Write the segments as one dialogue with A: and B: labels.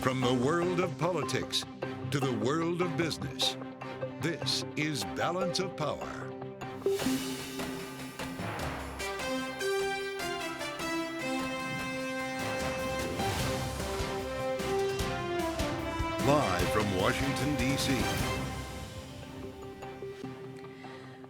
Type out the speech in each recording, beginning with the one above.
A: From the world of politics to the world of business, this is Balance of Power. Live from Washington, D.C.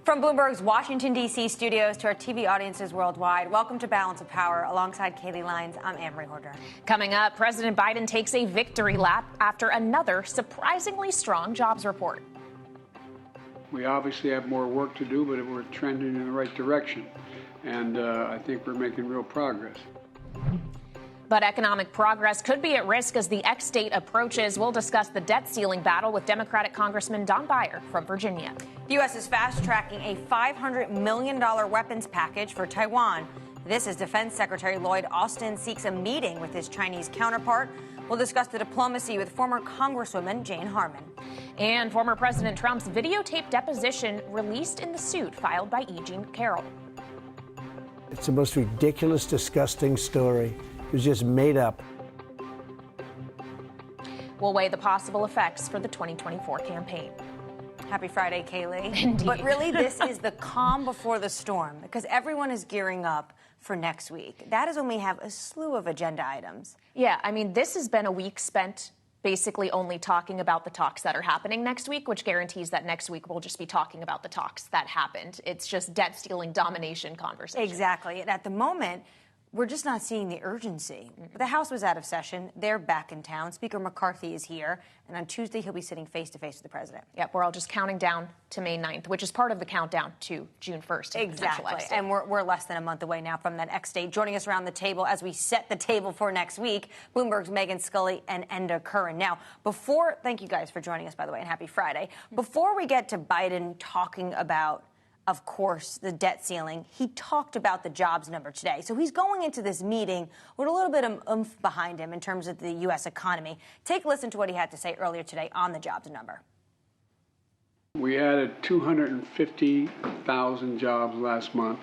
B: From Bloomberg's Washington, D.C. studios to our TV audiences worldwide, welcome to Balance of Power. Alongside Kaylee Lyons, I'm Amory Horder.
C: Coming up, President Biden takes a victory lap after another surprisingly strong jobs report.
D: We obviously have more work to do, but we're trending in the right direction. And I think we're making real progress.
C: But economic progress could be at risk as the X date approaches. We'll discuss the debt ceiling battle with Democratic Congressman Don Beyer from Virginia.
B: The U.S. is fast-tracking a $500 million weapons package for Taiwan. This as Defense Secretary Lloyd Austin seeks a meeting with his Chinese counterpart. We'll discuss the diplomacy with former Congresswoman Jane Harman.
C: And former President Trump's videotaped deposition released in the suit filed by E. Jean Carroll.
E: It's the most ridiculous, disgusting story. It was just made up.
C: We'll weigh the possible effects for the 2024 campaign.
B: Happy Friday, Kaylee.
C: Indeed.
B: But really, this is the calm before the storm, because everyone is gearing up for next week. That is when we have a slew of agenda items.
C: Yeah, I mean, this has been a week spent basically only talking about the talks that are happening next week, which guarantees that next week we'll just be talking about the talks that happened. It's just debt ceiling domination conversation.
B: Exactly. And at the moment, we're just not seeing the urgency. The House was out of session. They're back in town. Speaker McCarthy is here. And on Tuesday, he'll be sitting face-to-face with the president.
C: Yep, we're all just counting down to May 9th, which is part of the countdown to June 1st.
B: Exactly. And we're less than a month away now from that X date. Joining us around the table as we set the table for next week, Bloomberg's Megan Scully and Enda Curran. Now, thank you guys for joining us, by the way, and happy Friday. Before we get to Biden talking about, of course, the debt ceiling, he talked about the jobs number today. So he's going into this meeting with a little bit of oomph behind him in terms of the U.S. economy. Take a listen to what he had to say earlier today on the jobs number.
D: We added 250,000 jobs last month.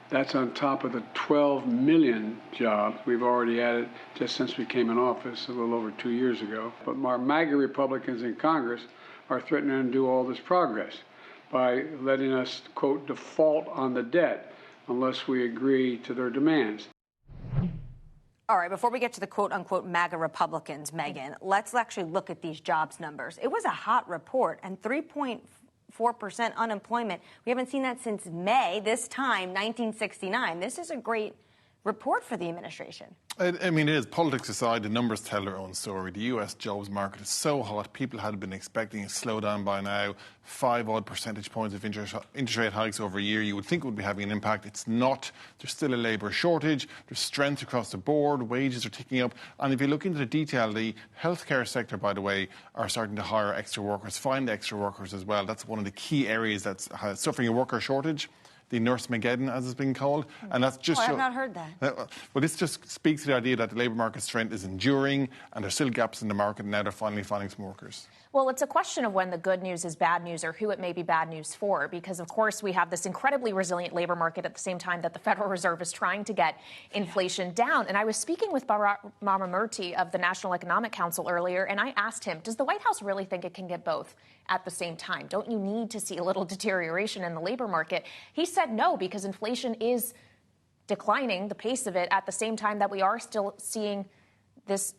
D: That's on top of the 12 million jobs we've already added just since we came in office a little over 2 years ago. But our MAGA Republicans in Congress are threatening to do all this progress by letting us, quote, default on the debt unless we agree to their demands.
B: All right, before we get to the quote-unquote MAGA Republicans, Megan, let's actually look at these jobs numbers. It was a hot report, and 3.4% unemployment. We haven't seen that since May, this time, 1969. This is a great report for the administration.
F: I mean, it is. Politics aside, the numbers tell their own story. The U.S. jobs market is so hot, people had been expecting a slowdown by now. 5 odd percentage points of interest rate hikes over a year, you would think would be having an impact. It's not. There's still a labour shortage. There's strength across the board. Wages are ticking up. And if you look into the detail, the healthcare sector, by the way, are starting to hire extra workers, find extra workers as well. That's one of the key areas that's suffering a worker shortage. The Nurse-Mageddon, as it's been called. And that's just...
B: I have not heard that.
F: Well, this just speaks to the idea that the labour market strength is enduring and there's still gaps in the market, and now they're finally finding some workers.
C: Well, it's a question of when the good news is bad news or who it may be bad news for, because, of course, we have this incredibly resilient labour market at the same time that the Federal Reserve is trying to get inflation down. And I was speaking with Bharat Mamamurthy of the National Economic Council earlier, and I asked him, does the White House really think it can get both at the same time? Don't you need to see a little deterioration in the labour market? He said no, because inflation is declining, the pace of it, at the same time that we are still seeing this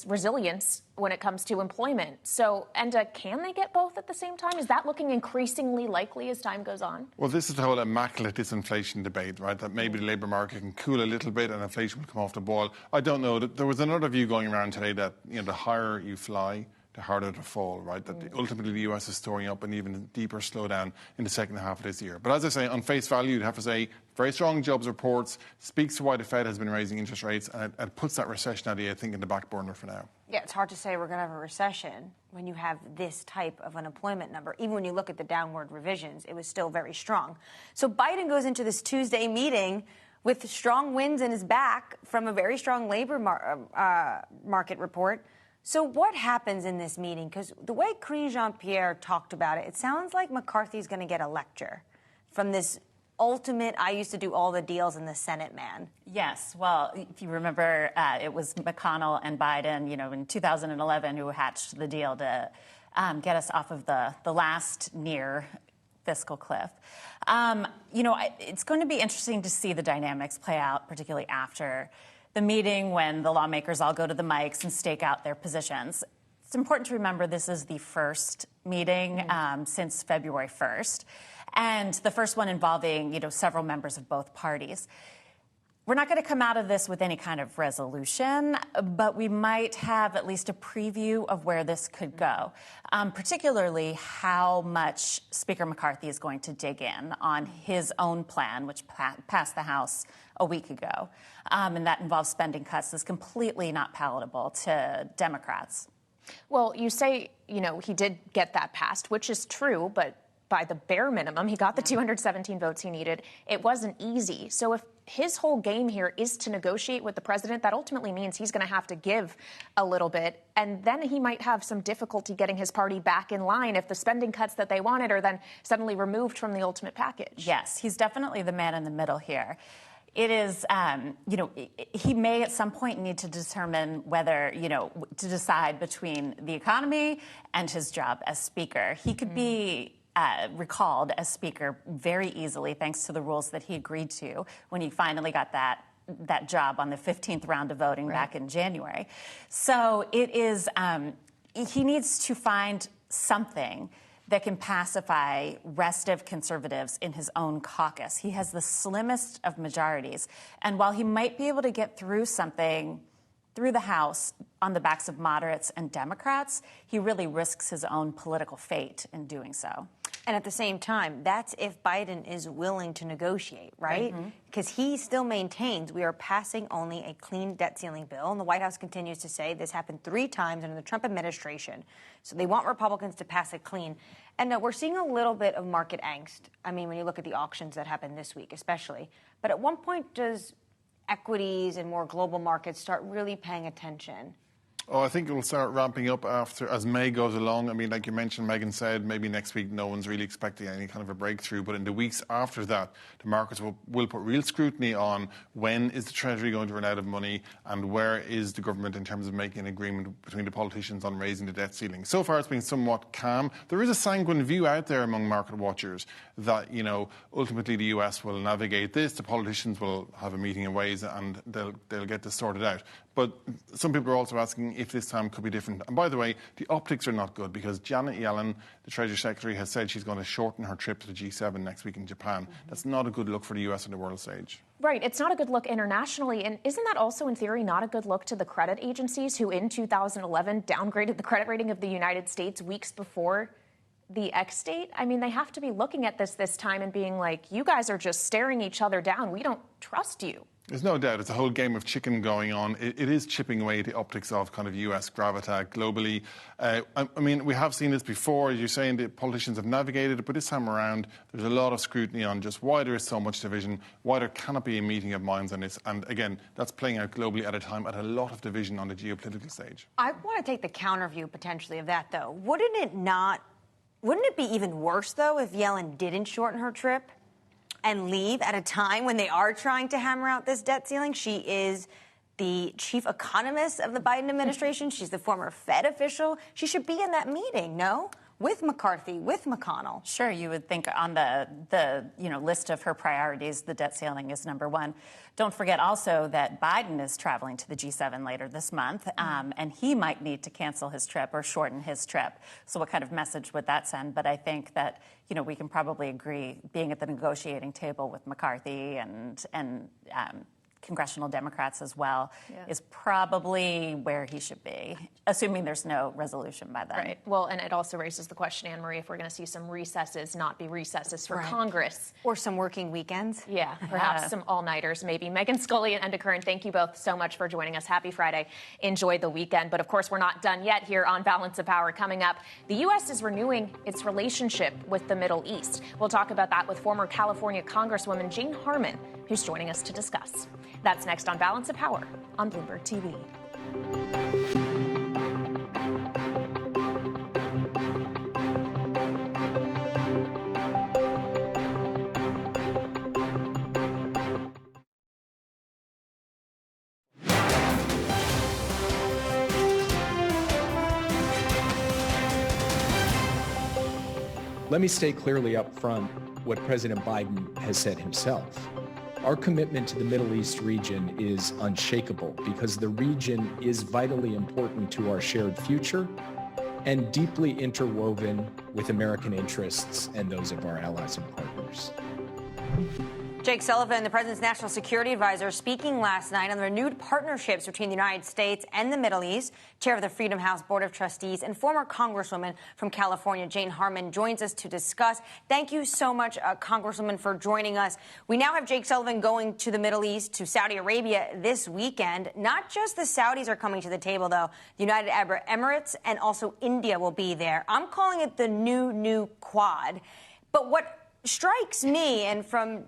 C: resilience when it comes to employment. So, Enda, can they get both at the same time? Is that looking increasingly likely as time goes on?
F: Well, this is the whole immaculate disinflation debate, right? That maybe the labour market can cool a little bit and inflation will come off the boil. I don't know. There was another view going around today that, the higher you fly, the harder to fall, right? That ultimately the US is storing up an even deeper slowdown in the second half of this year. But as I say, on face value, you'd have to say very strong jobs reports, speaks to why the Fed has been raising interest rates, and it puts that recession idea, I think, in the back burner for now.
B: Yeah, it's hard to say we're going to have a recession when you have this type of unemployment number. Even when you look at the downward revisions, it was still very strong. So Biden goes into this Tuesday meeting with strong winds in his back from a very strong labor market report. So what happens in this meeting? Because the way Karine Jean-Pierre talked about it, it sounds like McCarthy's going to get a lecture from this ultimate, I used to do all the deals in the Senate man.
G: Yes. Well, if you remember, it was McConnell and Biden, in 2011 who hatched the deal to get us off of the last near fiscal cliff. It's going to be interesting to see the dynamics play out, particularly after the meeting when the lawmakers all go to the mics and stake out their positions. It's important to remember this is the first meeting since February 1st, and the first one involving, several members of both parties. We're not going to come out of this with any kind of resolution, but we might have at least a preview of where this could go, particularly how much Speaker McCarthy is going to dig in on his own plan, which passed the House a week ago. And that involves spending cuts that's completely not palatable to Democrats.
C: Well, you say, he did get that passed, which is true, but by the bare minimum, he got the 217 votes he needed. It wasn't easy. So if his whole game here is to negotiate with the president, that ultimately means he's going to have to give a little bit. And then he might have some difficulty getting his party back in line if the spending cuts that they wanted are then suddenly removed from the ultimate package.
G: Yes, he's definitely the man in the middle here. It is, he may at some point need to determine whether, to decide between the economy and his job as Speaker. He could be recalled as Speaker very easily, thanks to the rules that he agreed to when he finally got that job on the 15th round of voting back in January. So it is, he needs to find something that can pacify restive conservatives in his own caucus. He has the slimmest of majorities. And while he might be able to get through something through the House on the backs of moderates and Democrats, he really risks his own political fate in doing so.
B: And at the same time, that's if Biden is willing to negotiate, right? Because he still maintains we are passing only a clean debt ceiling bill. And the White House continues to say this happened 3 times under the Trump administration. So they want Republicans to pass it clean. And we're seeing a little bit of market angst. I mean, when you look at the auctions that happened this week, especially. But at one point, does equities and more global markets start really paying attention?
F: Oh, I think it will start ramping up as May goes along. I mean, like you mentioned, Megan said, maybe next week no one's really expecting any kind of a breakthrough. But in the weeks after that, the markets will put real scrutiny on when is the Treasury going to run out of money and where is the government in terms of making an agreement between the politicians on raising the debt ceiling. So far, it's been somewhat calm. There is a sanguine view out there among market watchers that, ultimately the US will navigate this. The politicians will have a meeting in ways and they'll get this sorted out. But some people are also asking if this time could be different. And by the way, the optics are not good because Janet Yellen, the Treasury Secretary, has said she's going to shorten her trip to the G7 next week in Japan. That's not a good look for the US on the world stage.
C: Right. It's not a good look internationally. And isn't that also, in theory, not a good look to the credit agencies who in 2011 downgraded the credit rating of the United States weeks before the X date? I mean, they have to be looking at this time and being like, you guys are just staring each other down. We don't trust you.
F: There's no doubt it's a whole game of chicken going on. It is chipping away the optics of kind of US gravitas globally. I mean, we have seen this before. As you're saying, the politicians have navigated it, but this time around, there's a lot of scrutiny on just why there is so much division, why there cannot be a meeting of minds on this. And again, that's playing out globally at a time at a lot of division on the geopolitical stage.
B: I want to take the counter view potentially of that, though. Wouldn't it be even worse, though, if Yellen didn't shorten her trip and leave at a time when they are trying to hammer out this debt ceiling? She is the chief economist of the Biden administration. She's the former Fed official. She should be in that meeting, no? With McCarthy, with McConnell.
G: Sure, you would think on the list of her priorities, the debt ceiling is number one. Don't forget also that Biden is traveling to the G7 later this month, and he might need to cancel his trip or shorten his trip. So what kind of message would that send? But I think that, we can probably agree being at the negotiating table with McCarthy and congressional Democrats as well is probably where he should be, assuming there's no resolution by then.
C: Right. Well, and it also raises the question, Anne Marie, if we're going to see some recesses not be recesses for Congress.
B: Or some working weekends.
C: Yeah, perhaps some all-nighters maybe. Megan Scully and Enda Curran, thank you both so much for joining us. Happy Friday. Enjoy the weekend. But of course, we're not done yet here on Balance of Power. Coming up, the U.S. is renewing its relationship with the Middle East. We'll talk about that with former California Congresswoman Jane Harman, who's joining us to discuss. That's next on Balance of Power on Bloomberg TV.
H: Let me state clearly up front what President Biden has said himself. Our commitment to the Middle East region is unshakable because the region is vitally important to our shared future and deeply interwoven with American interests and those of our allies and partners.
B: Jake Sullivan, the president's national security advisor, speaking last night on the renewed partnerships between the United States and the Middle East. Chair of the Freedom House Board of Trustees and former Congresswoman from California, Jane Harman, joins us to discuss. Thank you so much, Congresswoman, for joining us. We now have Jake Sullivan going to the Middle East, to Saudi Arabia this weekend. Not just the Saudis are coming to the table, though. The United Arab Emirates and also India will be there. I'm calling it the new Quad. But what strikes me, and from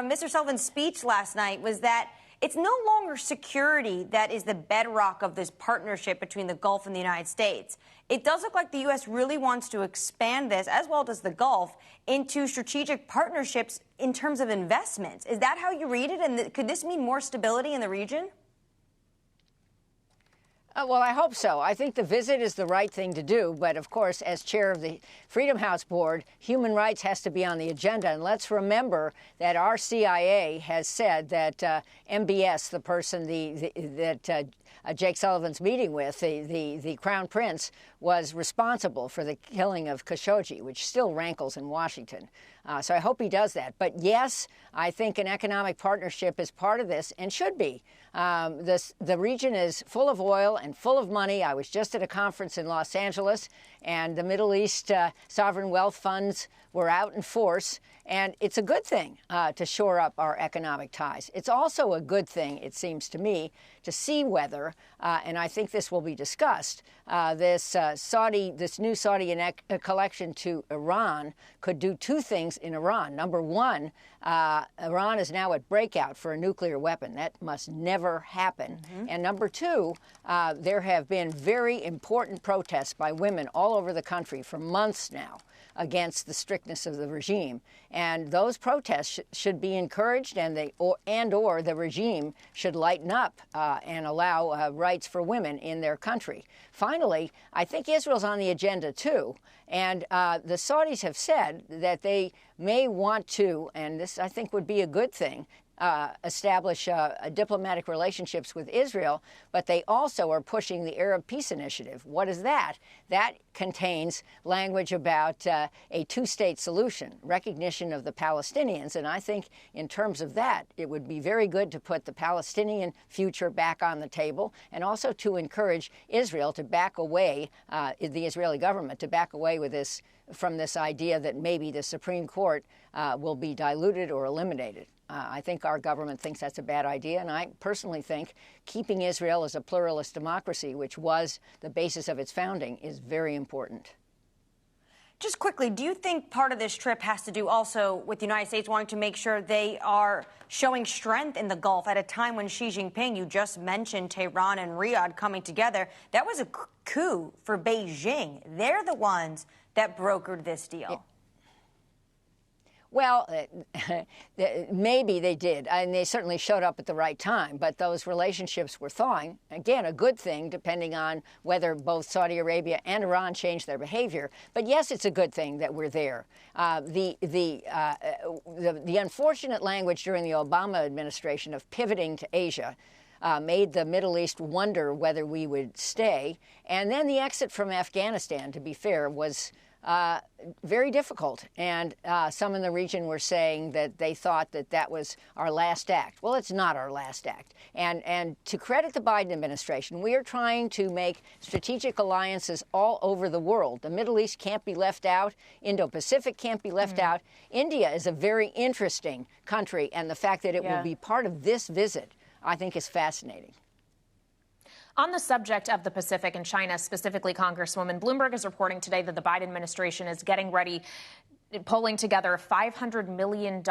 B: Mr. Sullivan's speech last night, was that it's no longer security that is the bedrock of this partnership between the Gulf and the United States. It does look like the U.S. really wants to expand this, as well as the Gulf, into strategic partnerships in terms of investments. Is that how you read it? And could this mean more stability in the region?
I: Well, I hope so. I think the visit is the right thing to do. But, of course, as chair of the Freedom House Board, human rights has to be on the agenda. And let's remember that our CIA has said that MBS, the person that Jake Sullivan's meeting with, the Crown Prince, was responsible for the killing of Khashoggi, which still rankles in Washington. So I hope he does that. But, yes, I think an economic partnership is part of this and should be. The region is full of oil and full of money. I was just at a conference in Los Angeles, and the Middle East sovereign wealth funds were out in force. And it's a good thing to shore up our economic ties. It's also a good thing, it seems to me, to see whether, and I think this will be discussed, this new Saudi collection to Iran could do two things in Iran. Number one, Iran is now at breakout for a nuclear weapon. That must never happen. Mm-hmm. And number two, there have been very important protests by women all over the country for months now against the strictness of the regime. And those protests should be encouraged, and the regime should lighten up and allow rights for women in their country. Finally, I think Israel's on the agenda, too. And the Saudis have said that they may want to, and this I think would be a good thing, establish diplomatic relationships with Israel, but they also are pushing the Arab Peace Initiative. What is that? That contains language about a two-state solution, recognition of the Palestinians, and I think in terms of that, it would be very good to put the Palestinian future back on the table and also to encourage Israel to back away, the Israeli government to back away with from this idea that maybe the Supreme Court will be diluted or eliminated. I think our government thinks that's a bad idea, and I personally think keeping Israel as a pluralist democracy, which was the basis of its founding, is very important.
B: Just quickly, do you think part of this trip has to do also with the United States wanting to make sure they are showing strength in the Gulf at a time when Xi Jinping, you just mentioned Tehran and Riyadh coming together? That was a coup for Beijing. They're the ones that brokered this deal.
I: Yeah. Well, maybe they did, and they certainly showed up at the right time, but those relationships were thawing. Again, a good thing, depending on whether both Saudi Arabia and Iran change their behavior. But yes, it's a good thing that we're there. The unfortunate language during the Obama administration of pivoting to Asia made the Middle East wonder whether we would stay. And then the exit from Afghanistan, to be fair, was very difficult. And some in the region were saying that they thought that was our last act. Well, it's not our last act. And to credit the Biden administration, we are trying to make strategic alliances all over the world. The Middle East can't be left out. Indo-Pacific can't be left out. India is a very interesting country, and the fact that it will be part of this visit, I think, is fascinating.
C: On the subject of the Pacific and China, specifically, Congresswoman, Bloomberg is reporting today that the Biden administration is getting ready, pulling together a $500 million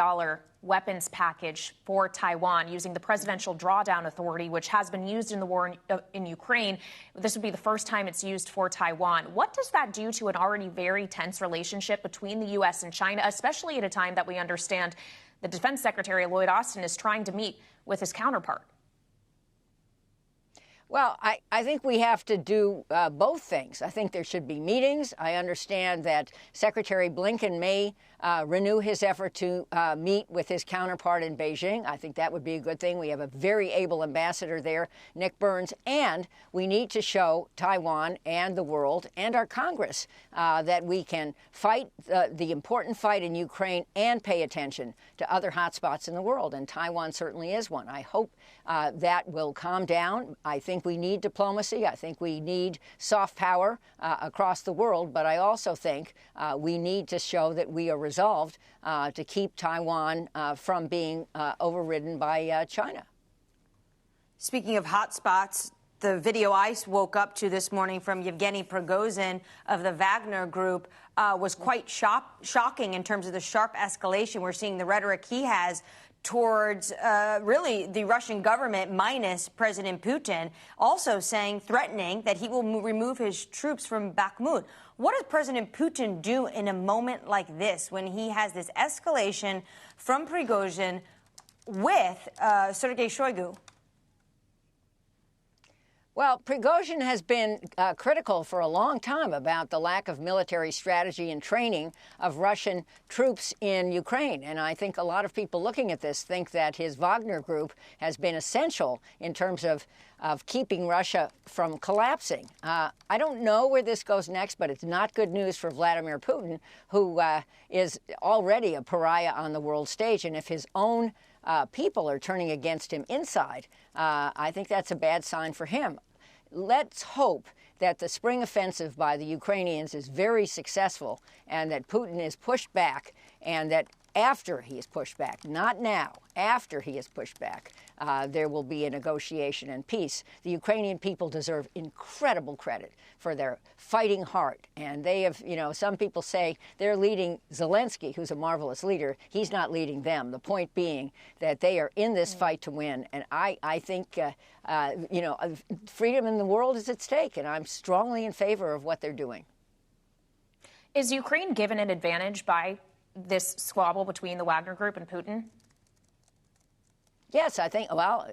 C: weapons package for Taiwan using the Presidential Drawdown Authority, which has been used in the war in Ukraine. This would be the first time it's used for Taiwan. What does that do to an already very tense relationship between the U.S. and China, especially at a time that we understand the Defense Secretary Lloyd Austin is trying to meet with his counterpart?
I: Well, I think we have to do both things. I think there should be meetings. I understand that Secretary Blinken may renew his effort to meet with his counterpart in Beijing. I think that would be a good thing. We have a very able ambassador there, Nick Burns, and we need to show Taiwan and the world and our Congress that we can fight the important fight in Ukraine and pay attention to other hotspots in the world, and Taiwan certainly is one. I hope that will calm down. I think we need diplomacy. I think we need soft power across the world, but I also think we need to show that we are resolved to keep Taiwan from being overridden by China.
B: Speaking of hotspots, the video I woke up to this morning from Yevgeny Prigozhin of the Wagner Group was quite shocking in terms of the sharp escalation. We're seeing the rhetoric he has towards really the Russian government minus President Putin, also threatening that he will remove his troops from Bakhmut. What does President Putin do in a moment like this when he has this escalation from Prigozhin with Sergei Shoigu?
I: Well, Prigozhin has been critical for a long time about the lack of military strategy and training of Russian troops in Ukraine. And I think a lot of people looking at this think that his Wagner Group has been essential in terms of keeping Russia from collapsing. I don't know where this goes next, but it's not good news for Vladimir Putin, who is already a pariah on the world stage. And if his own people are turning against him inside, I think that's a bad sign for him. Let's hope that the spring offensive by the Ukrainians is very successful and that Putin is pushed back, and that after he is pushed back, not now, after he is pushed back, there will be a negotiation and peace. The Ukrainian people deserve incredible credit for their fighting heart. And they have, some people say they're leading Zelensky, who's a marvelous leader. He's not leading them. The point being that they are in this fight to win. And I think, freedom in the world is at stake. And I'm strongly in favor of what they're doing.
C: Is Ukraine given an advantage by this squabble between the Wagner Group and Putin?
I: Yes, I think. Well,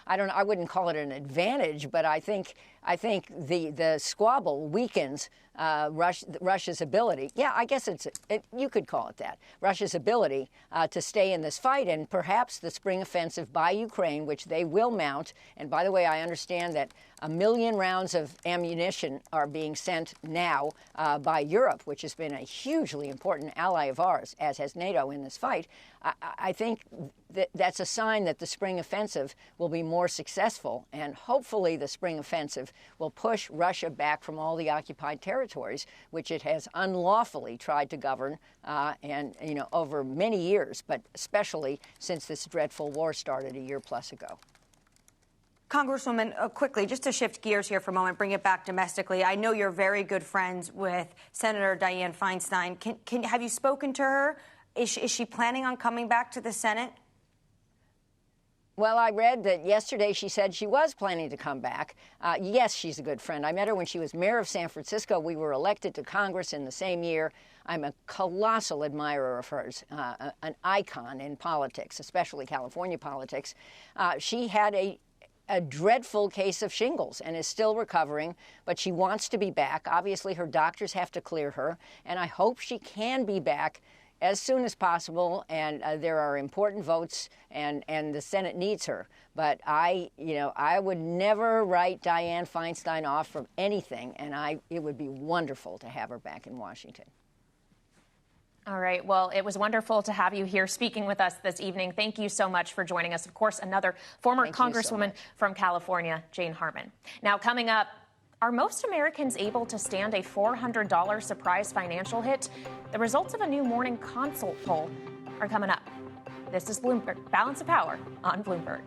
I: I don't. I wouldn't call it an advantage, but I think the squabble weakens Russia's ability. Yeah, I guess you could call it that. Russia's ability to stay in this fight, and perhaps the spring offensive by Ukraine, which they will mount. And by the way, I understand that 1 million rounds of ammunition are being sent now by Europe, which has been a hugely important ally of ours, as has NATO in this fight. I think that's a sign that the spring offensive will be more successful, and hopefully the spring offensive will push Russia back from all the occupied territories, which it has unlawfully tried to govern over many years, but especially since this dreadful war started a year plus ago.
B: Congresswoman, quickly, just to shift gears here for a moment, bring it back domestically. I know you're very good friends with Senator Dianne Feinstein. Have you spoken to her? Is she planning on coming back to the Senate?
I: Well, I read that yesterday she said she was planning to come back. Yes, she's a good friend. I met her when she was mayor of San Francisco. We were elected to Congress in the same year. I'm a colossal admirer of hers, an icon in politics, especially California politics. She had a dreadful case of shingles and is still recovering, but she wants to be back. Obviously, her doctors have to clear her, and I hope she can be back as soon as possible, and there are important votes, and the Senate needs her. But I would never write Dianne Feinstein off from anything, and it would be wonderful to have her back in Washington.
C: All right. Well, it was wonderful to have you here speaking with us this evening. Thank you so much for joining us. Of course, another former Congresswoman from California, Jane Harman. Now, coming up, are most Americans able to stand a $400 surprise financial hit? The results of a new morning consult poll are coming up. This is Bloomberg, Balance of Power on Bloomberg.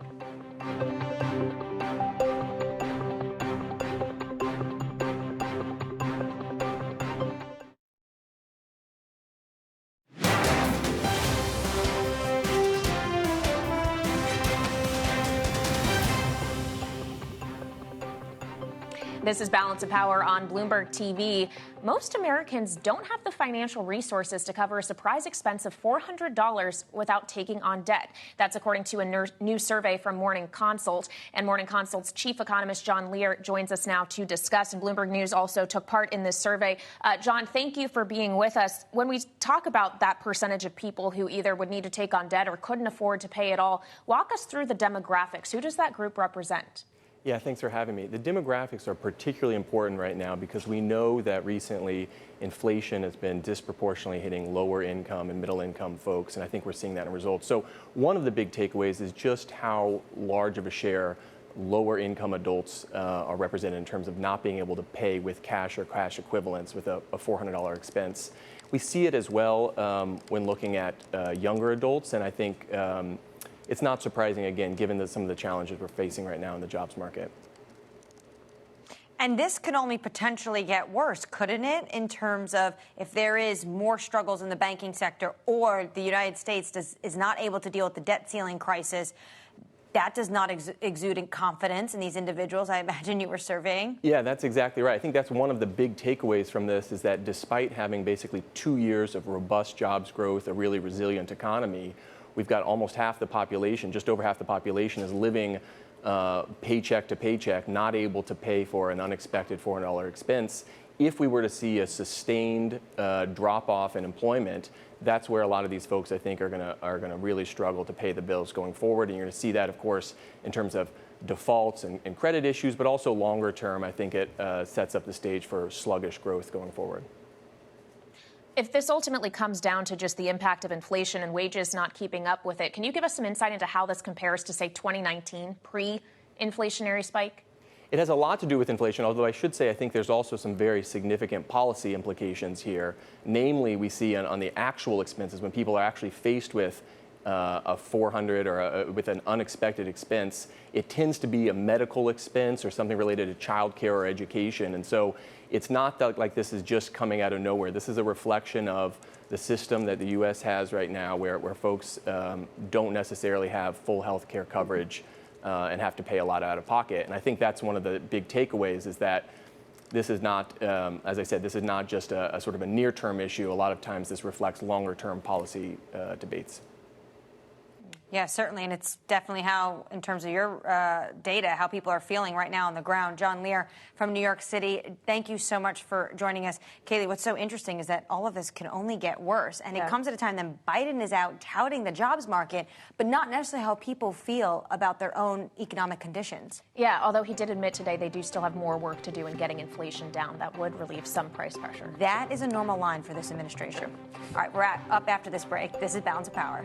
C: This is Balance of Power on Bloomberg TV. Most Americans don't have the financial resources to cover a surprise expense of $400 without taking on debt. That's according to a new survey from Morning Consult. And Morning Consult's chief economist, John Leer, joins us now to discuss. And Bloomberg News also took part in this survey. John, thank you for being with us. When we talk about that percentage of people who either would need to take on debt or couldn't afford to pay it all, walk us through the demographics. Who does that group represent?
J: Yeah, thanks for having me. The demographics are particularly important right now because we know that recently inflation has been disproportionately hitting lower income and middle income folks, and I think we're seeing that in results. So one of the big takeaways is just how large of a share lower income adults are represented in terms of not being able to pay with cash or cash equivalents with a $400 expense. We see it as well when looking at younger adults, and I think it's not surprising, again, given some of the challenges we're facing right now in the jobs market.
B: And this could only potentially get worse, couldn't it, in terms of if there is more struggles in the banking sector or the United States is not able to deal with the debt ceiling crisis? That does not exude confidence in these individuals, I imagine you were surveying.
J: Yeah, that's exactly right. I think that's one of the big takeaways from this is that despite having basically 2 years of robust jobs growth, a really resilient economy, we've got almost half the population, just over half the population is living paycheck to paycheck, not able to pay for an unexpected $400 expense. If we were to see a sustained drop-off in employment, that's where a lot of these folks, I think, are gonna really struggle to pay the bills going forward. And you're gonna see that, of course, in terms of defaults and credit issues, but also longer term, I think it sets up the stage for sluggish growth going forward.
C: If this ultimately comes down to just the impact of inflation and wages not keeping up with it, can you give us some insight into how this compares to, say, 2019, pre-inflationary spike?
J: It has a lot to do with inflation, although I should say I think there's also some very significant policy implications here. Namely, we see on the actual expenses, when people are actually faced with a $400 or with an unexpected expense, it tends to be a medical expense or something related to childcare or education. And so it's not that, like this is just coming out of nowhere. This is a reflection of the system that the U.S. has right now where folks don't necessarily have full health care coverage and have to pay a lot out of pocket. And I think that's one of the big takeaways is that this is not, as I said, this is not just a sort of a near-term issue. A lot of times this reflects longer-term policy debates.
B: Yeah, certainly. And it's definitely how, in terms of your data, how people are feeling right now on the ground. John Leer from New York City, thank you so much for joining us. Kayleigh, what's so interesting is that all of this can only get worse. And it comes at a time that Biden is out touting the jobs market, but not necessarily how people feel about their own economic conditions.
C: Yeah, although he did admit today they do still have more work to do in getting inflation down. That would relieve some price pressure.
B: That is a normal line for this administration. All right, we're up after this break. This is Balance of Power.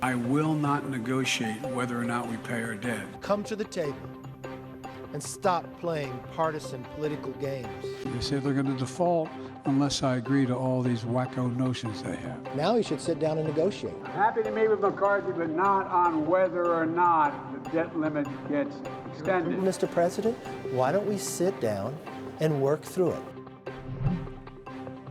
D: I will not negotiate whether or not we pay our debt.
K: Come to the table and stop playing partisan political games.
D: They say they're going to default unless I agree to all these wacko notions they have.
K: Now he should sit down and negotiate.
D: I'm happy to meet with McCarthy, but not on whether or not the debt limit gets extended.
K: Mr. President, why don't we sit down and work through it?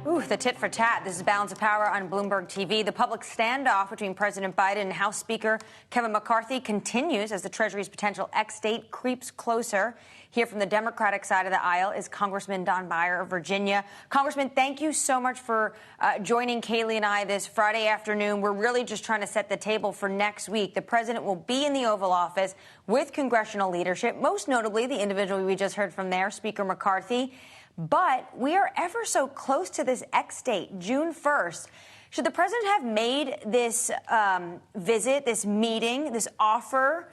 B: Ooh, the tit for tat. This is Balance of Power on Bloomberg TV. The public standoff between President Biden and House Speaker Kevin McCarthy continues as the Treasury's potential ex-date creeps closer. Here from the Democratic side of the aisle is Congressman Don Beyer of Virginia. Congressman, thank you so much for joining Kayleigh and I this Friday afternoon. We're really just trying to set the table for next week. The president will be in the Oval Office with congressional leadership, most notably the individual we just heard from there, Speaker McCarthy. But we are ever so close to this ex-date, June 1st. Should the president have made this visit, this meeting, this offer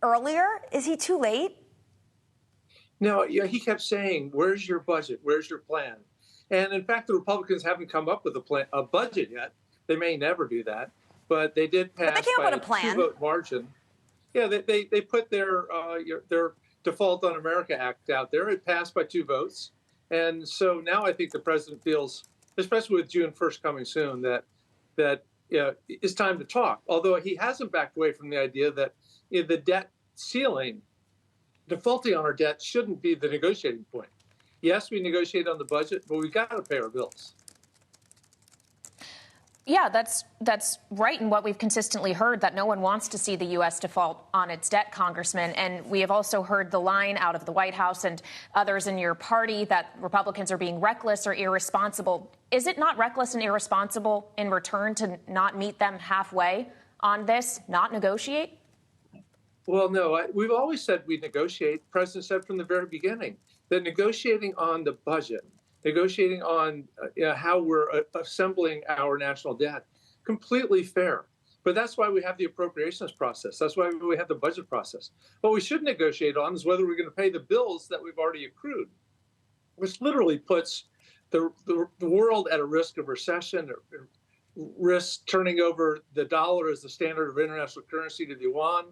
B: earlier? Is he too late?
L: No, yeah, he kept saying, where's your budget? Where's your plan? And in fact, the Republicans haven't come up with a budget yet. They may never do that, but they did pass by a 2-vote margin. Yeah, they put their Default on America Act out there. It passed by 2 votes. And so now I think the president feels, especially with June 1st coming soon, that it's time to talk. Although he hasn't backed away from the idea that the debt ceiling, defaulting on our debt shouldn't be the negotiating point. Yes, we negotiate on the budget, but we've got to pay our bills.
C: Yeah, that's right. And what we've consistently heard, that no one wants to see the U.S. default on its debt, Congressman. And we have also heard the line out of the White House and others in your party that Republicans are being reckless or irresponsible. Is it not reckless and irresponsible in return to not meet them halfway on this, not negotiate?
L: Well, no, we've always said we negotiate. The president said from the very beginning that negotiating on the budget, negotiating on how we're assembling our national debt, completely fair. But that's why we have the appropriations process. That's why we have the budget process. What we should negotiate on is whether we're going to pay the bills that we've already accrued, which literally puts the world at a risk of recession, or risk turning over the dollar as the standard of international currency to the yuan.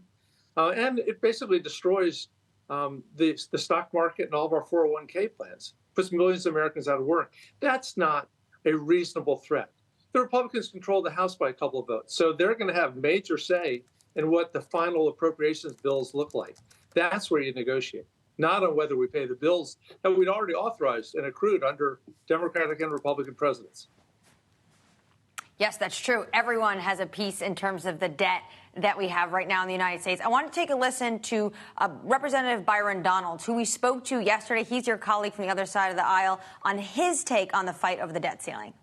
L: And it basically destroys the stock market and all of our 401k plans, puts millions of Americans out of work. That's not a reasonable threat. The Republicans control the House by a couple of votes, so they're going to have major say in what the final appropriations bills look like. That's where you negotiate, not on whether we pay the bills that we'd already authorized and accrued under Democratic and Republican presidents.
B: Yes, that's true. Everyone has a piece in terms of the debt that we have right now in the United States. I want to take a listen to Representative Byron Donalds, who we spoke to yesterday. He's your colleague from the other side of the aisle, on his take on the fight over the debt ceiling.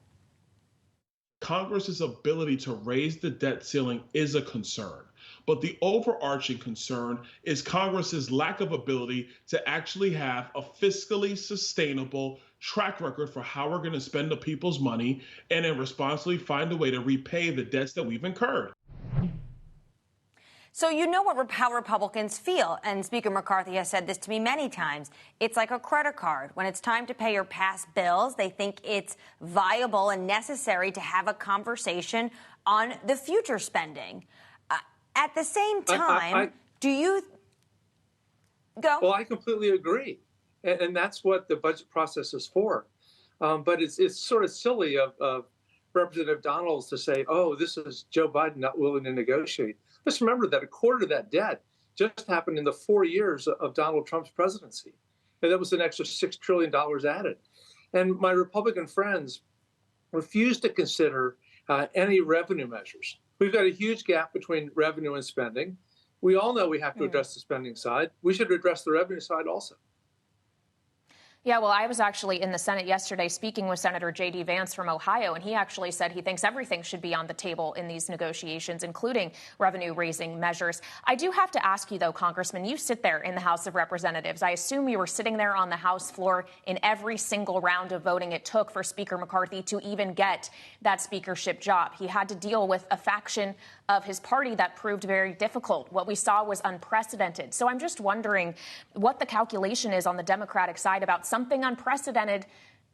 M: Congress's ability to raise the debt ceiling is a concern. But the overarching concern is Congress's lack of ability to actually have a fiscally sustainable track record for how we're going to spend the people's money and then responsibly find a way to repay the debts that we've incurred.
B: So you know how Republicans feel, and Speaker McCarthy has said this to me many times. It's like a credit card. When it's time to pay your past bills, they think it's viable and necessary to have a conversation on the future spending. At the same time, do you go?
L: Well, I completely agree. And that's what the budget process is for. But it's sort of silly of Representative Donalds to say, oh, this is Joe Biden not willing to negotiate. Let's remember that a quarter of that debt just happened in the 4 years of Donald Trump's presidency. And that was an extra $6 trillion added. And my Republican friends refuse to consider any revenue measures. We've got a huge gap between revenue and spending. We all know we have to address the spending side. We should address the revenue side also.
C: Yeah, well, I was actually in the Senate yesterday speaking with Senator J.D. Vance from Ohio, and he actually said he thinks everything should be on the table in these negotiations, including revenue-raising measures. I do have to ask you, though, Congressman, you sit there in the House of Representatives. I assume you were sitting there on the House floor in every single round of voting it took for Speaker McCarthy to even get that speakership job. He had to deal with a faction of his party that proved very difficult. What we saw was unprecedented. So I'm just wondering what the calculation is on the Democratic side about something unprecedented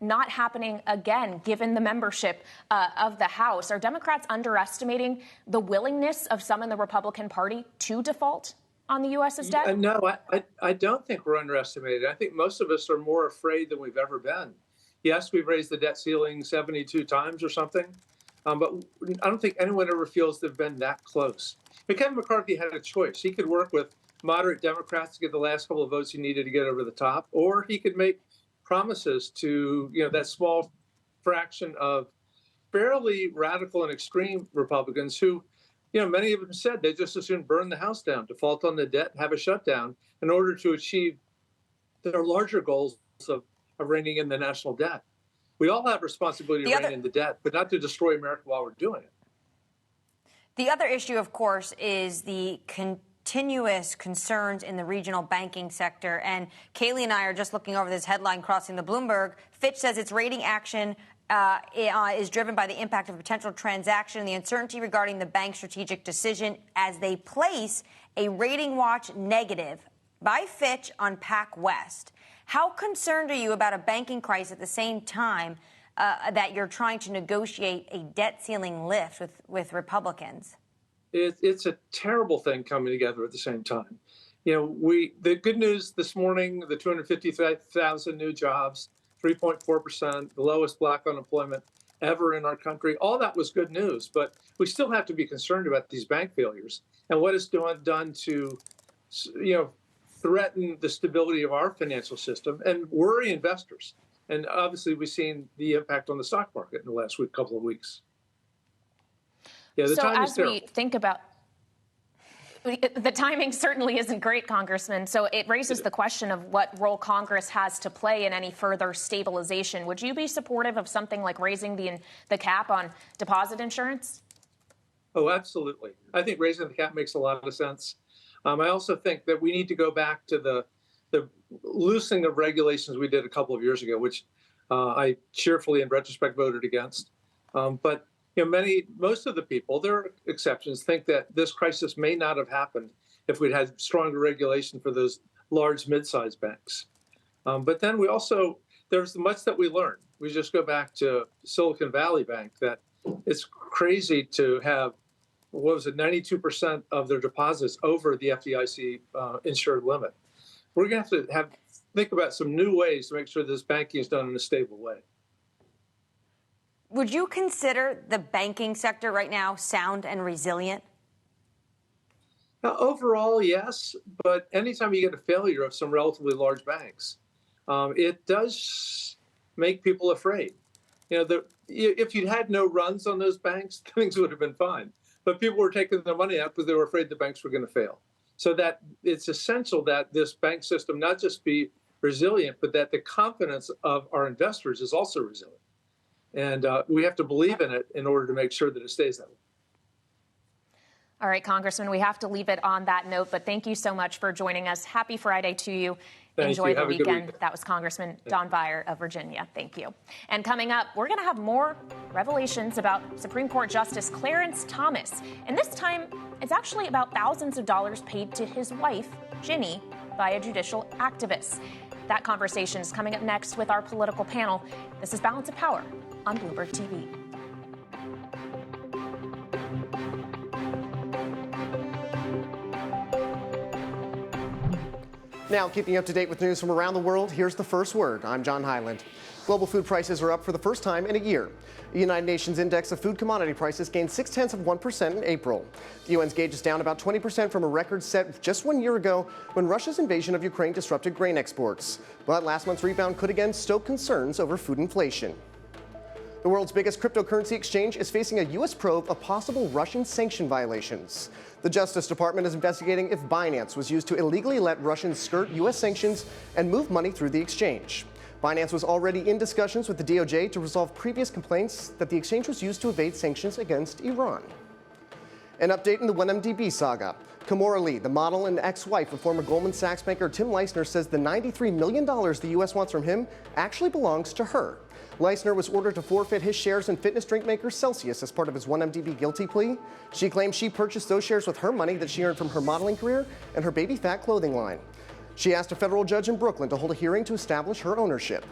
C: not happening again, given the membership of the House. Are Democrats underestimating the willingness of some in the Republican Party to default on the U.S.'s debt?
L: No, I don't think we're underestimated. I think most of us are more afraid than we've ever been. Yes, we've raised the debt ceiling 72 times or something. But I don't think anyone ever feels they've been that close. But Kevin McCarthy had a choice. He could work with moderate Democrats to get the last couple of votes he needed to get over the top, or he could make promises to that small fraction of fairly radical and extreme Republicans who, many of them said they just as soon burn the House down, default on the debt, and have a shutdown in order to achieve their larger goals of reining in the national debt. We all have responsibility to rein in the debt, but not to destroy America while we're doing it.
B: The other issue, of course, is the continuous concerns in the regional banking sector. And Kaylee and I are just looking over this headline crossing the Bloomberg. Fitch says its rating action is driven by the impact of a potential transaction and the uncertainty regarding the bank's strategic decision as they place a rating watch negative by Fitch on PacWest. How concerned are you about a banking crisis at the same time that you're trying to negotiate a debt ceiling lift with Republicans?
L: It's a terrible thing coming together at the same time. The good news this morning, the 250,000 new jobs, 3.4%, the lowest black unemployment ever in our country. All that was good news, but we still have to be concerned about these bank failures and what it's done to, threaten the stability of our financial system and worry investors. And obviously, we've seen the impact on the stock market in the last couple of weeks. Yeah, the timing is terrible.
C: We think about the timing certainly isn't great, Congressman. So it raises the question of what role Congress has to play in any further stabilization. Would you be supportive of something like raising the cap on deposit insurance?
L: Oh, absolutely. I think raising the cap makes a lot of sense. I also think that we need to go back to the loosening of regulations we did a couple of years ago, which I cheerfully, in retrospect, voted against. But most of the people, there are exceptions, think that this crisis may not have happened if we'd had stronger regulation for those large, mid-sized banks. But then there's much that we learned. We just go back to Silicon Valley Bank, that it's crazy to have, 92% of their deposits over the FDIC insured limit. We're going to have to think about some new ways to make sure this banking is done in a stable way.
B: Would you consider the banking sector right now sound and resilient?
L: Now, overall, yes. But anytime you get a failure of some relatively large banks, it does make people afraid. If you'd had no runs on those banks, things would have been fine. But people were taking their money out because they were afraid the banks were going to fail. So that it's essential that this bank system not just be resilient, but that the confidence of our investors is also resilient. And we have to believe in it in order to make sure that it stays that way.
C: All right, Congressman, we have to leave it on that note, but thank you so much for joining us. Happy Friday to you. Enjoy the weekend. That was Congressman Don Beyer of Virginia. Thank you. And coming up, we're going to have more revelations about Supreme Court Justice Clarence Thomas. And this time, it's actually about thousands of dollars paid to his wife, Ginny, by a judicial activist. That conversation is coming up next with our political panel. This is Balance of Power on Bloomberg TV.
N: Now, keeping you up to date with news from around the world, here's the first word. I'm John Hyland. Global food prices are up for the first time in a year. The United Nations Index of Food Commodity Prices gained 0.6% in April. The UN's gauge is down about 20% from a record set just 1 year ago when Russia's invasion of Ukraine disrupted grain exports. But last month's rebound could again stoke concerns over food inflation. The world's biggest cryptocurrency exchange is facing a U.S. probe of possible Russian sanction violations. The Justice Department is investigating if Binance was used to illegally let Russians skirt U.S. sanctions and move money through the exchange. Binance was already in discussions with the DOJ to resolve previous complaints that the exchange was used to evade sanctions against Iran. An update in the 1MDB saga. Kimora Lee, the model and ex-wife of former Goldman Sachs banker Tim Leissner, says the $93 million the U.S. wants from him actually belongs to her. Leissner was ordered to forfeit his shares in fitness drink maker Celsius as part of his 1MDB guilty plea. She claims she purchased those shares with her money that she earned from her modeling career and her baby fat clothing line. She asked a federal judge in Brooklyn to hold a hearing to establish her ownership.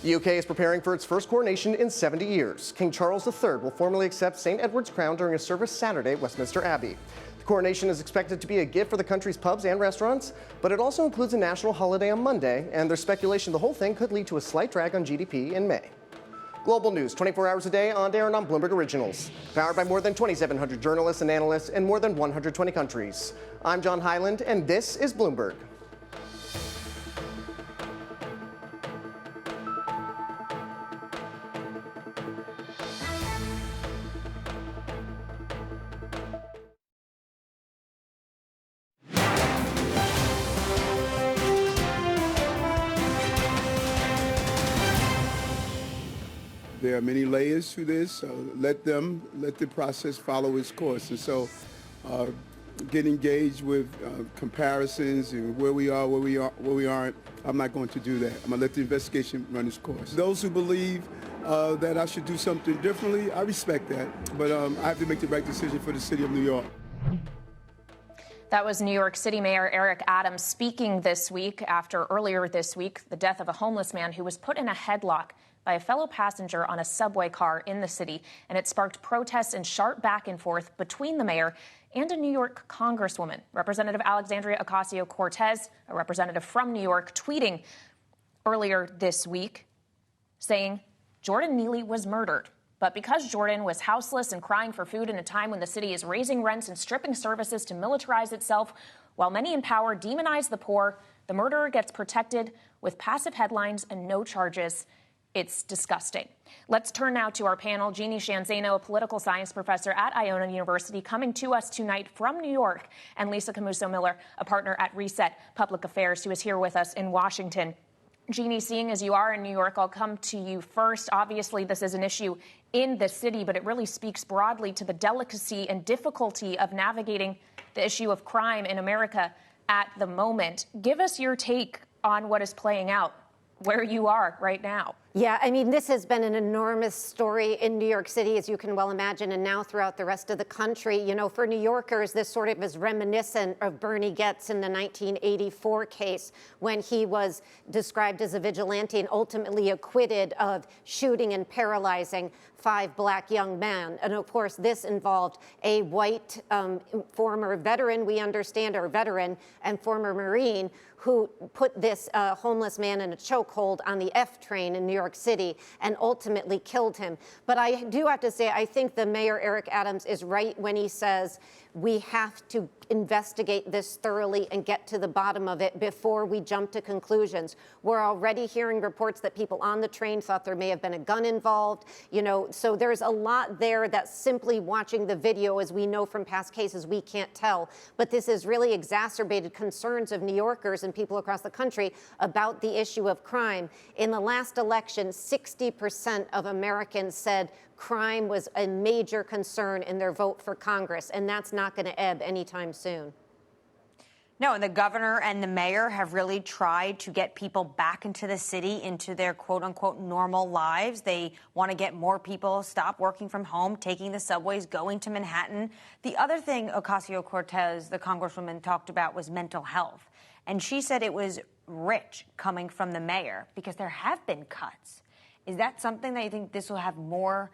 N: The UK is preparing for its first coronation in 70 years. King Charles III will formally accept St. Edward's crown during a service Saturday at Westminster Abbey. The coronation is expected to be a gift for the country's pubs and restaurants, but it also includes a national holiday on Monday, and there's speculation the whole thing could lead to a slight drag on GDP in May. Global news 24 hours a day on air and on Bloomberg Originals. Powered by more than 2,700 journalists and analysts in more than 120 countries. I'm John Hyland, and this is Bloomberg.
O: There are many layers to this. Let the process follow its course. And so get engaged with comparisons and where we are, where we aren't. I'm not going to do that. I'm going to let the investigation run its course. Those who believe that I should do something differently, I respect that. But I have to make the right decision for the city of New York.
C: That was New York City Mayor Eric Adams speaking this week after earlier this week, the death of a homeless man who was put in a headlock by a fellow passenger on a subway car in the city, and it sparked protests and sharp back and forth between the mayor and a New York Congresswoman. Representative Alexandria Ocasio-Cortez, a representative from New York, tweeting earlier this week saying Jordan Neely was murdered. But because Jordan was houseless and crying for food in a time when the city is raising rents and stripping services to militarize itself, While many in power demonize the poor, the murderer gets protected with passive headlines and no charges. It's disgusting. Let's turn now to our panel. Jeannie Shanzano, a political science professor at Iona University, coming to us tonight from New York, and Lisa Camuso-Miller, a partner at Reset Public Affairs, who is here with us in Washington. Jeannie, seeing as you are in New York, I'll come to you first. Obviously, this is an issue in the city, but it really speaks broadly to the delicacy and difficulty of navigating the issue of crime in America at the moment. Give us your take on what is playing out where you are right now.
P: Yeah, I mean, this has been an enormous story in New York City, as you can well imagine, and now throughout the rest of the country. You know, for New Yorkers, this sort of is reminiscent of Bernie Goetz in the 1984 case when he was described as a vigilante and ultimately acquitted of shooting and paralyzing 5 black young men. And of course, this involved a white former veteran, we understand, or veteran and former Marine, who put this homeless man in a chokehold on the F train in New York City and ultimately killed him. But I do have to say, I think the Mayor, Eric Adams, is right when he says we have to investigate this thoroughly and get to the bottom of it before we jump to conclusions. We're already hearing reports that people on the train thought there may have been a gun involved. You know, so there's a lot there that simply watching the video, as we know from past cases, we can't tell. But this has really exacerbated concerns of New Yorkers and people across the country about the issue of crime. In the last election, 60% of Americans said crime was a major concern in their vote for Congress, and that's not going to ebb anytime soon.
B: No, and the governor and the mayor have really tried to get people back into the city, into their quote-unquote normal lives. They want to get more people stop working from home, taking the subways, going to Manhattan. The other thing Ocasio-Cortez, the congresswoman, talked about was mental health. And she said it was rich coming from the mayor because there have been cuts. Is that something that you think this will have more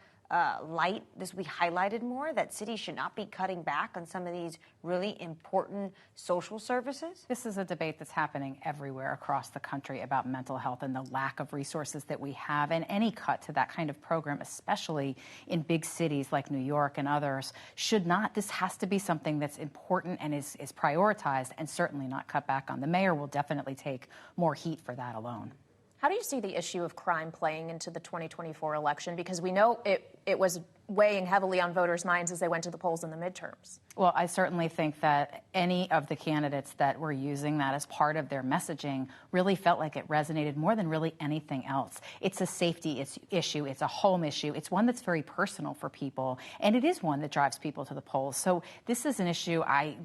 B: light, this will be highlighted more, that cities should not be cutting back on some of these really important social services?
Q: This is a debate that's happening everywhere across the country about mental health and the lack of resources that we have. And any cut to that kind of program, especially in big cities like New York and others, should not. This has to be something that's important and is prioritized and certainly not cut back on. The mayor will definitely take more heat for that alone.
C: How do you see the issue of crime playing into the 2024 election? Because we know it was weighing heavily on voters' minds as they went to the polls in the midterms.
Q: Well, I certainly think that any of the candidates that were using that as part of their messaging really felt like it resonated more than really anything else. It's a safety issue. It's a home issue. It's one that's very personal for people, and it is one that drives people to the polls. So this is an issue I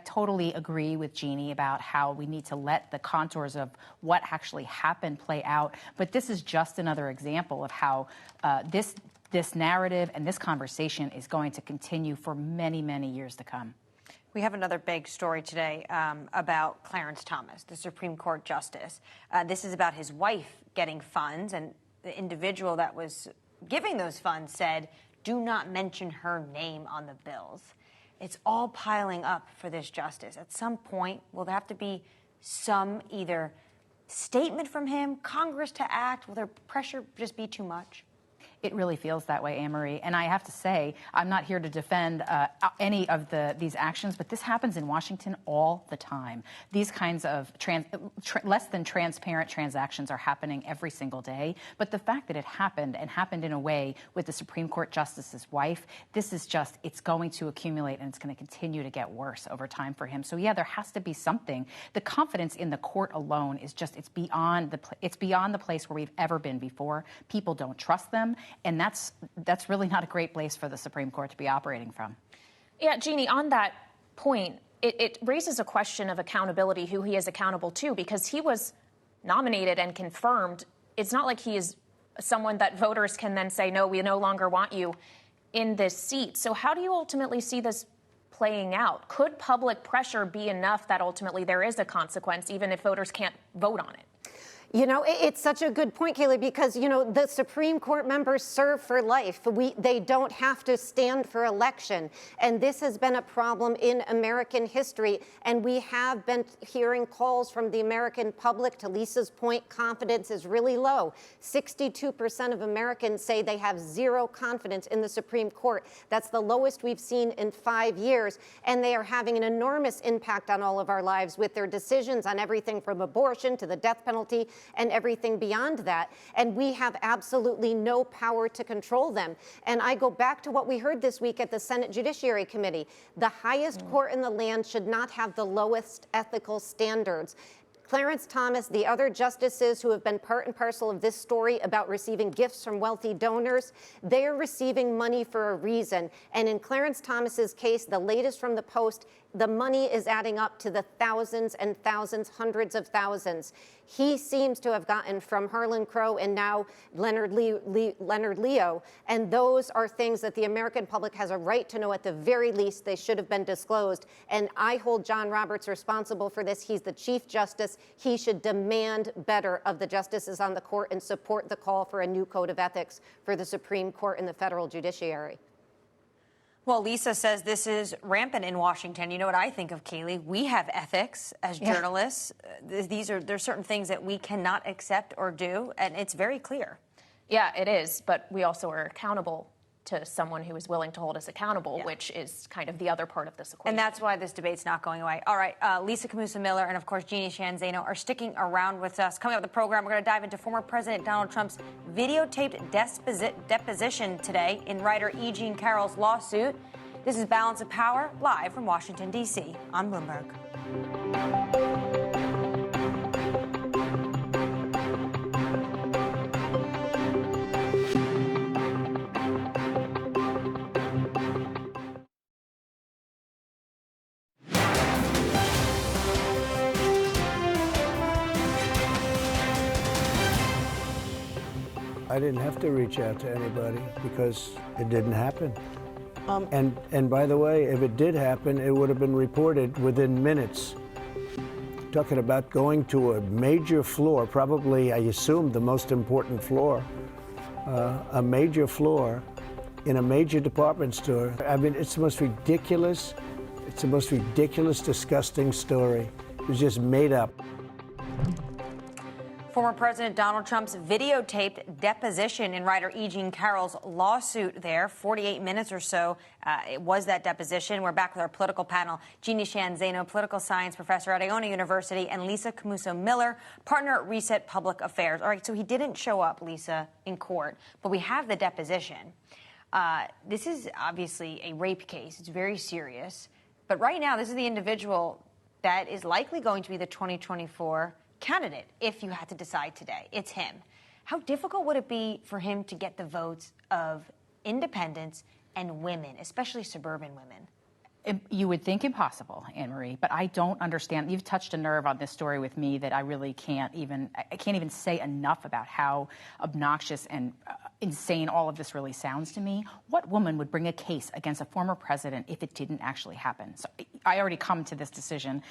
Q: totally agree with Jeannie about how we need to let the contours of what actually happened play out. But this is just another example of how this narrative and this conversation is going to continue for many, many years to come.
B: We have another big story today about Clarence Thomas, the Supreme Court justice. This is about his wife getting funds, and the individual that was giving those funds said, do not mention her name on the bills. It's all piling up for this justice. At some point, will there have to be some either statement from him, Congress to act? Will their pressure just be too much?
Q: It really feels that way, Anne-Marie. And I have to say, I'm not here to defend any of these actions, but this happens in Washington all the time. These kinds of less than transparent transactions are happening every single day. But the fact that it happened and happened in a way with the Supreme Court justice's wife, this is just, it's going to accumulate and it's going to continue to get worse over time for him. So, yeah, there has to be something. The confidence in the court alone is just, it's beyond the place where we've ever been before. People don't trust them. And that's really not a great place for the Supreme Court to be operating from.
C: Yeah, Jeannie, on that point, it raises a question of accountability, who he is accountable to, because he was nominated and confirmed. It's not like he is someone that voters can then say, no, we no longer want you in this seat. So how do you ultimately see this playing out? Could public pressure be enough that ultimately there is a consequence, even if voters can't vote on it?
P: You know, it's such a good point, Kaylee, because, you know, the Supreme Court members serve for life. They don't have to stand for election. And this has been a problem in American history. And we have been hearing calls from the American public. To Lisa's point, confidence is really low. 62% of Americans say they have zero confidence in the Supreme Court. That's the lowest we've seen in 5 years. And they are having an enormous impact on all of our lives with their decisions on everything from abortion to the death penalty and everything beyond that. And we have absolutely no power to control them. And I go back to what we heard this week at the Senate Judiciary Committee. The highest court in the land should not have the lowest ethical standards. Clarence Thomas, the other justices who have been part and parcel of this story about receiving gifts from wealthy donors, they are receiving money for a reason. And in Clarence Thomas's case, the latest from the Post, the money is adding up to the thousands and thousands, hundreds of thousands. He seems to have gotten from Harlan Crow and now Leonard Leo. And those are things that the American public has a right to know. At the very least, they should have been disclosed. And I hold John Roberts responsible for this. He's the Chief Justice. He should demand better of the justices on the court and support the call for a new code of ethics for the Supreme Court and the federal judiciary.
B: Well, Lisa says this is rampant in Washington. You know what I think of, Kaylee? We have ethics as journalists. There's certain things that we cannot accept or do, and it's very clear.
C: Yeah, it is. But we also are accountable to someone who is willing to hold us accountable, which is kind of the other part of this equation.
B: And that's why this debate's not going away. All right, Lisa Camusa-Miller and, of course, Jeannie Shanzano are sticking around with us. Coming up the program, we're going to dive into former President Donald Trump's videotaped deposition today in writer E. Jean Carroll's lawsuit. This is Balance of Power, live from Washington, D.C. on Bloomberg.
E: I didn't have to reach out to anybody because it didn't happen. And by the way, if it did happen, it would have been reported within minutes. Talking about going to a major floor, probably, I assume, the most important floor, a major floor in a major department store. I mean, it's the most ridiculous, disgusting story. It was just made up.
B: Former President Donald Trump's videotaped deposition in writer E. Jean Carroll's lawsuit there, 48 minutes or so. It was that deposition. We're back with our political panel. Jeannie Shanzano, political science professor at Iona University, and Lisa Camuso-Miller, partner at Reset Public Affairs. All right, so he didn't show up, Lisa, in court, but we have the deposition. This is obviously a rape case. It's very serious. But right now, this is the individual that is likely going to be the 2024 candidate if you had to decide today. It's him. How difficult would it be for him to get the votes of independents and women, especially suburban women?
Q: You would think impossible, Anne-Marie, but I don't understand. You've touched a nerve on this story with me that I really can't even say enough about how obnoxious and insane all of this really sounds to me. What woman would bring a case against a former president if it didn't actually happen? So I already come to this decision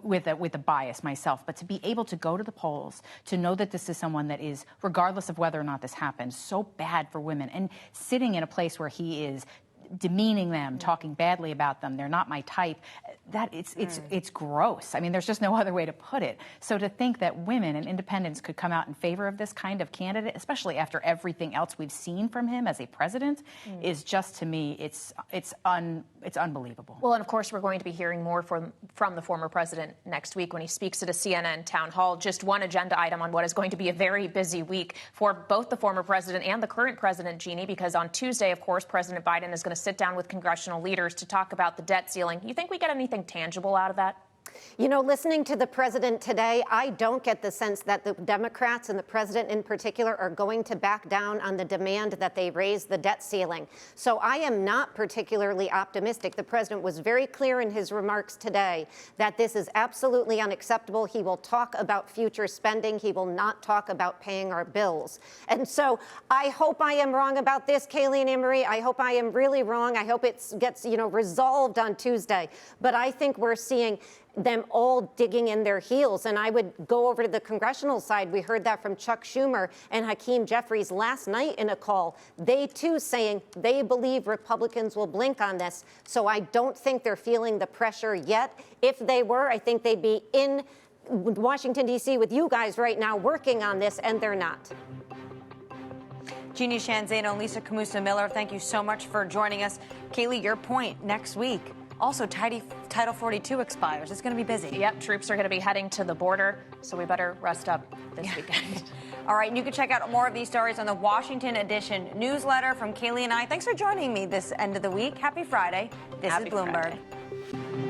Q: with a bias myself, but to be able to go to the polls, to know that this is someone that is, regardless of whether or not this happens, so bad for women, and sitting in a place where he is demeaning them, talking badly about them, they're not my type, that it's gross. I mean, there's just no other way to put it. So to think that women and independents could come out in favor of this kind of candidate, especially after everything else we've seen from him as a president, is just, to me, it's unbelievable.
C: Well, and of course, we're going to be hearing more from the former president next week when he speaks at a CNN town hall. Just one agenda item on what is going to be a very busy week for both the former president and the current president, Jeannie, because on Tuesday, of course, President Biden is going to sit down with congressional leaders to talk about the debt ceiling. You think we get anything tangible out of that?
P: You know, listening to the president today, I don't get the sense that the Democrats and the president in particular are going to back down on the demand that they raise the debt ceiling. So I am not particularly optimistic. The president was very clear in his remarks today that this is absolutely unacceptable. He will talk about future spending. He will not talk about paying our bills. And so I hope I am wrong about this, Kaylee and Anne-Marie. I hope I am really wrong. I hope it gets, resolved on Tuesday. But I think we're seeing them all digging in their heels. And I would go over to the congressional side. We heard that from Chuck Schumer and Hakeem Jeffries last night in a call. They, too, saying they believe Republicans will blink on this. So I don't think they're feeling the pressure yet. If they were, I think they'd be in Washington, D.C. with you guys right now working on this, and they're not.
B: Jeannie Shanzano and Lisa Camusa-Miller, thank you so much for joining us. Kaylee, your point, next week. Also, Title 42 expires. It's going to be busy.
C: Yep, troops are going to be heading to the border, so we better rest up this weekend.
B: All right, and you can check out more of these stories on the Washington Edition newsletter from Kaylee and I. Thanks for joining me this end of the week. Happy Friday. This is Bloomberg.
C: Friday.